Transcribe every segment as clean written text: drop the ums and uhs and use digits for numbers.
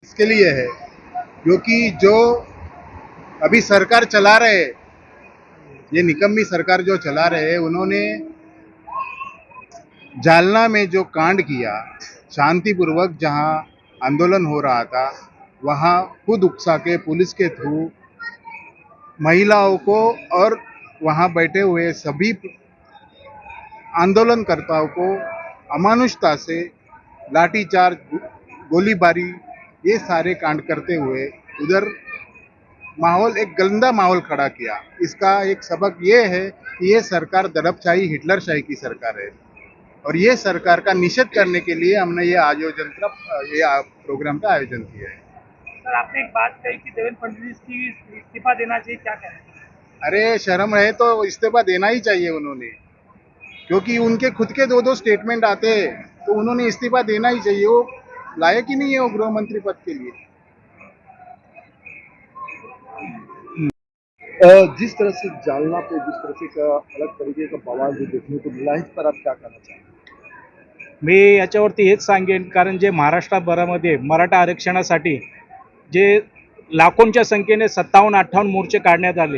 इसके लिए है क्योंकि जो अभी सरकार चला रहे, ये निकम्मी सरकार जो चला रहे हैं, उन्होंने जालना में जो कांड किया, शांतिपूर्वक जहां आंदोलन हो रहा था, वहां खुद उकसा के पुलिस के थ्रू महिलाओं को और वहां बैठे हुए सभी आंदोलनकर्ताओं को अमानुषता से लाठीचार्ज, गोलीबारी, ये सारे कांड करते हुए उधर माहौल, एक गंदा माहौल खड़ा किया। इसका एक सबक ये है कि ये सरकार दडपशाही, हिटलरशाही की सरकार है और ये सरकार का निषेध करने के लिए हमने ये प्रोग्राम का आयोजन किया है। सर, आपने एक बात कही कि देवेंद्र फडणवीस की इस्तीफा देना चाहिए, क्या कह रहे हैं? अरे शर्म है तो इस्तीफा देना ही चाहिए उन्होंने, क्योंकि उनके खुद के दो दो स्टेटमेंट आते हैं, तो उन्होंने इस्तीफा देना ही चाहिए। वो लायक ही नहीं है वो गृह मंत्री पद के लिए। जिस तरह से जालना पे जिस तरह से का अलग तरीके का बवाल जो देखने को मिला है, इस पर आप क्या कहना चाहेंगे? मी याच्यावरती हेच सांगेन, कारण जे महाराष्ट्रभरामध्ये मराठा आरक्षणासाठी जे लाखोंच्या संख्येने 57-58 मोर्चे काढण्यात आले,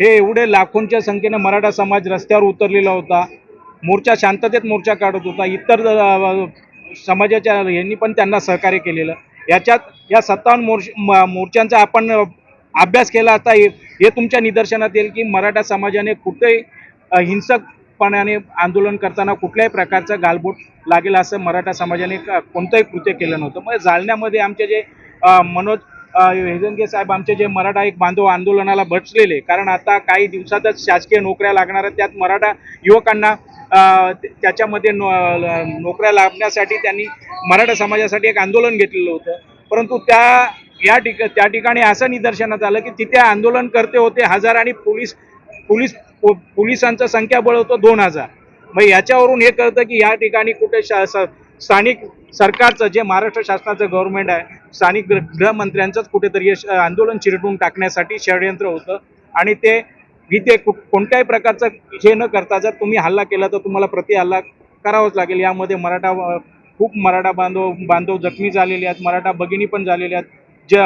हे एवढे लाखोंच्या संख्येने मराठा समाज रस्त्यावर उतरलेला होता. मोर्चा शांततेत मोर्चा काढत होता. इतर समाजाच्या यांनी पण त्यांना सहकार्य केलेलं. याच्यात या 57 मोर्चांचा आपण अभ्यास केला असता हे तुमच्या निदर्शनात येईल की मराठा समाजाने कुठेही हिंसकपणाने आंदोलन करताना कुठल्याही प्रकारचा गालबोट लागेल असं मराठा समाजाने कोणतंही कृत्य केलं नव्हतं. मग जालन्यामध्ये आमचे जे मनोज हेजनगे साहेब, आमचे जे मराठा एक बांधव आंदोलनाला बसलेले, कारण आता काही दिवसातच शासकीय नोकऱ्या लागणार आहेत, त्यात मराठा युवकांना त्याच्यामध्ये नोकऱ्या लागण्यासाठी त्यांनी मराठा समाजासाठी एक आंदोलन घेतलेलं होतं. परंतु त्या ठिकाणी असं निदर्शनात आलं की तिथे आंदोलन करते होते 1000 आणि पोलिसांचं संख्याबळ होतं 2000. मग याच्यावरून हे कळतं की या ठिकाणी कुठे स्थानिक सरकारचं, जे महाराष्ट्र शासनाचं गव्हर्नमेंट आहे, स्थानिक गृहमंत्र्यांचंच कुठेतरी आंदोलन चिरडून टाकण्यासाठी षडयंत्र होतं. आणि ते इथे कोणत्याही प्रकारचं हे न करता जर तुम्ही हल्ला केला तर तुम्हाला प्रति हल्ला करावाच लागेल. यामध्ये खूप मराठा बांधव जखमी झालेले आहेत, मराठा भगिनी पण झालेल्या आहेत, ज्या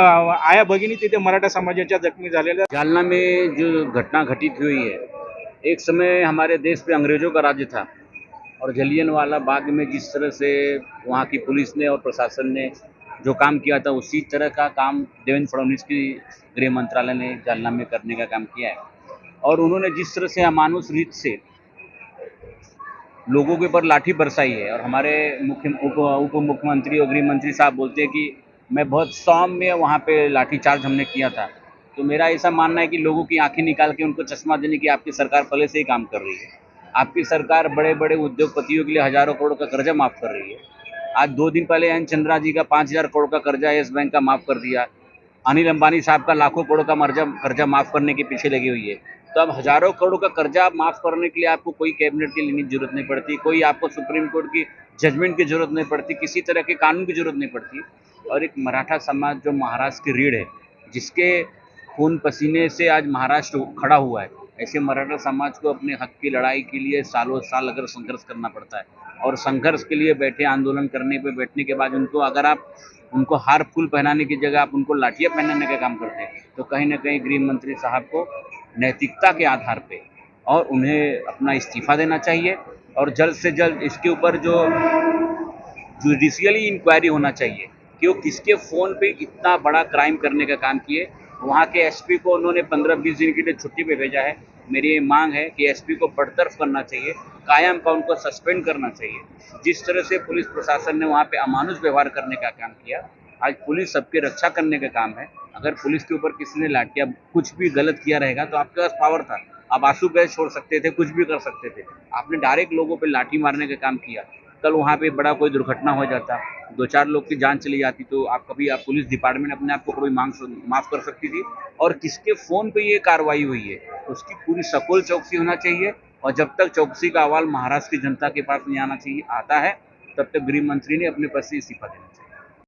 आया भगिनी तिथे मराठा समाजाच्या जखमी झालेल्या. जालना में जो घटना घटित हुई है, एक समय हमारे देश पे अंग्रेजों का राज्य था और जलियांवाला बाग में जिस तरह से वहाँ की पुलिस ने और प्रशासन ने जो काम किया था, उसी तरह का काम देवेंद्र फडणवीस की गृह मंत्रालय ने जालना में करने का काम किया है। और उन्होंने जिस तरह से अमानुष रीत से लोगों के ऊपर लाठी बरसाई है, और हमारे उप मुख्यमंत्री और गृह मंत्री साहब बोलते हैं कि मैं बहुत सौम्य वहाँ पे लाठीचार्ज हमने किया था। तो मेरा ऐसा मानना है कि लोगों की आंखें निकाल के उनको चश्मा देने की आपकी सरकार पहले से ही काम कर रही है। आपकी सरकार बड़े बड़े उद्योगपतियों के लिए हजारों करोड़ का कर्जा माफ़ कर रही है। आज 2 दिन पहले एन चंद्रा जी का 5000 करोड़ का कर्जा येस बैंक का माफ़ कर दिया। अनिल अंबानी साहब का लाखों करोड़ का कर्जा माफ़ करने के पीछे लगी हुई है। तो अब हजारों करोड़ का कर्जा माफ़ करने के लिए आपको कोई कैबिनेट की लेने की जरूरत नहीं पड़ती, कोई आपको सुप्रीम कोर्ट की जजमेंट की जरूरत नहीं पड़ती, किसी तरह के कानून की जरूरत नहीं पड़ती। और एक मराठा समाज जो महाराष्ट्र की रीढ़ है, जिसके खून पसीने से आज महाराष्ट्र खड़ा हुआ है, ऐसे मराठा समाज को अपने हक की लड़ाई के लिए सालों साल अगर संघर्ष करना पड़ता है, और संघर्ष के लिए बैठे, आंदोलन करने पे बैठने के बाद अगर आप उनको हार फूल पहनाने की जगह आप उनको लाठियाँ पहनाने का काम करते हैं, तो कहीं ना कहीं गृह मंत्री साहब को नैतिकता के आधार पे और उन्हें अपना इस्तीफा देना चाहिए, और जल्द से जल्द इसके ऊपर जो जुडिशियली इंक्वायरी होना चाहिए कि वो किसके फ़ोन पे इतना बड़ा क्राइम करने का काम किए। वहाँ के एसपी को उन्होंने 15-20 दिन के लिए छुट्टी पे भेजा है। मेरी ये मांग है कि एसपी को बरतरफ करना चाहिए, कायम का उनको सस्पेंड करना चाहिए। जिस तरह से पुलिस प्रशासन ने वहाँ पे अमानुष व्यवहार करने का काम किया, आज पुलिस सबकी रक्षा करने का काम है। अगर पुलिस के ऊपर किसी ने लाठियाँ कुछ भी गलत किया रहेगा तो आपके पास पावर था, आप आंसू गैस छोड़ सकते थे, कुछ भी कर सकते थे। आपने डायरेक्ट लोगों पे लाठी मारने का काम किया। कल वहाँ पे बड़ा कोई दुर्घटना हो जाता, 2-4 लोग की जान चली जाती, तो आप पुलिस डिपार्टमेंट अपने आप को कोई माफ़ कर सकती थी। और किसके फ़ोन पे ये कार्रवाई हुई है, उसकी पूरी सकोल चौकसी होना चाहिए। और जब तक चौकसी का अहवाल महाराष्ट्र की जनता के पास नहीं आता है, तब तक गृह मंत्री ने अपने पद से इस्तीफा देना चाहिए।